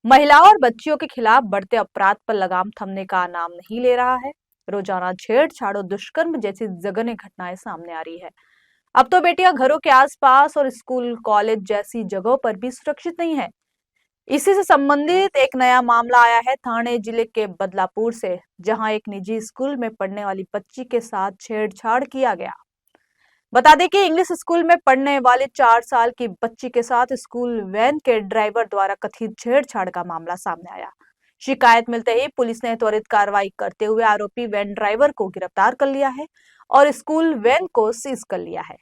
महिलाओं और बच्चियों के खिलाफ बढ़ते अपराध पर लगाम थमने का नाम नहीं ले रहा है। रोजाना छेड़छाड़ और दुष्कर्म जैसी जघन्य घटनाएं सामने आ रही है। अब तो बेटियां घरों के आसपास और स्कूल कॉलेज जैसी जगहों पर भी सुरक्षित नहीं है। इसी से संबंधित एक नया मामला आया है थाने जिले के बदलापुर से, जहां एक निजी स्कूल में पढ़ने वाली बच्ची के साथ छेड़छाड़ किया गया। बता दें कि इंग्लिश स्कूल में पढ़ने वाली 4 साल की बच्ची के साथ स्कूल वैन के ड्राइवर द्वारा कथित छेड़छाड़ का मामला सामने आया। शिकायत मिलते ही पुलिस ने त्वरित कार्रवाई करते हुए आरोपी वैन ड्राइवर को गिरफ्तार कर लिया है और स्कूल वैन को सीज कर लिया है।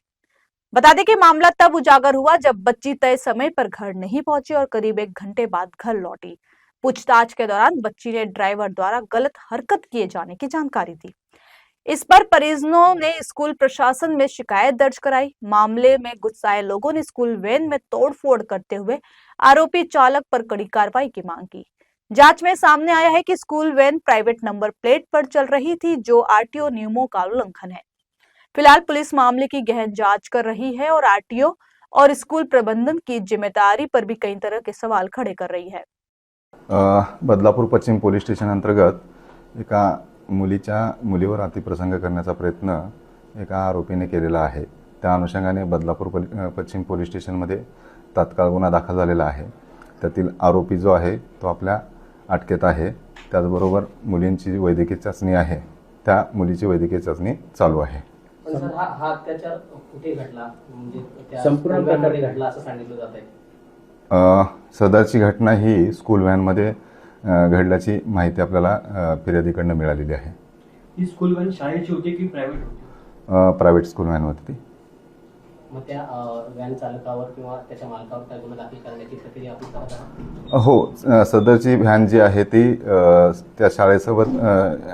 बता दें कि मामला तब उजागर हुआ जब बच्ची तय समय पर घर नहीं पहुंची और करीब 1 घंटे बाद घर लौटी। पूछताछ के दौरान बच्ची ने ड्राइवर द्वारा गलत हरकत किए जाने की जानकारी दी। इस पर परिजनों ने स्कूल प्रशासन में शिकायत दर्ज कराई। मामले में गुस्साए लोगों ने स्कूल वैन में तोड़फोड़ करते हुए आरोपी चालक पर कड़ी कार्रवाई की मांग की। जांच में सामने आया है कि स्कूल वैन प्राइवेट नंबर प्लेट पर चल रही थी, जो आरटीओ नियमों का उल्लंघन है। फिलहाल पुलिस मामले की गहन जांच कर रही है और आरटीओ और स्कूल प्रबंधन की जिम्मेदारी पर भी कई तरह के सवाल खड़े कर रही है। बदलापूर पश्चिम पोलीस स्टेशन अंतर्गत एका मुलीवर अतिप्रसंग करण्याचा प्रयत्न एका आरोपीने केलेला आहे। त्या अनुषंगाने बदलापूर पश्चिम पोलीस स्टेशनमध्ये तात्काळ गुन्हा दाखल झालेला आहे। त्यातील आरोपी जो आहे तो आपल्या अटकेत आहे। त्याचबरोबर मुलींची जी वैद्यकीय चाचणी आहे त्या मुलीची वैद्यकीय चाचणी चालू आहे। हा अत्याचार कुठे घडला, म्हणजे त्या संपूर्ण प्रकारे घडला असं सांगितलं जात आहे। सदरची घटना ही स्कूल व्हॅनमध्ये घडल्याची माहिती आपल्याला फिर्यादीकडून मिळालेली आहे। ही स्कूल व्हॅन शाळेची होती की प्रायव्हेट होती? प्रायव्हेट स्कूल व्हॅन होती ती। मग त्या व्हॅन चालकावर किंवा त्याच्या मालकावर काय गुन्हा दाखल करण्याची प्रक्रिया आपण करत आहात? हो, सदरची व्हॅन जी आहे ती त्या शाळेसोबत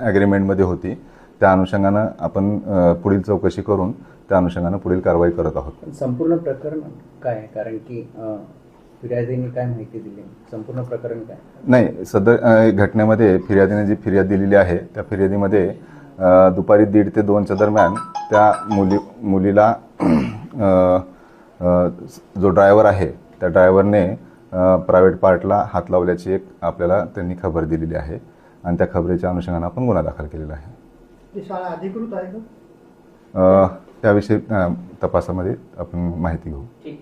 ॲग्रीमेंटमध्ये होती। त्या अनुषंगाने आपण पुढील चौकशी करून त्या अनुषंगाने पुढील कारवाई करत आहोत। संपूर्ण प्रकरण काय आहे, कारण की फिर्यादीने काय माहिती दिली, संपूर्ण प्रकरण काय? नाही, सदर घटनेमध्ये फिर्यादीने जी फिर्याद दिलेली आहे त्या फिर्यादीमध्ये दुपारी 1:30 ते 2च्या दरम्यान त्या मुलीला जो ड्रायव्हर आहे त्या ड्रायव्हरने प्रायव्हेट पार्टला हात लावल्याची एक आपल्याला त्यांनी खबर दिलेली आहे आणि त्या खबरीच्या अनुषंगाने आपण गुन्हा दाखल केलेला आहे। ती शाळा अधिकृत आहे का? त्याविषयी तपासामध्ये आपण माहिती घेऊ।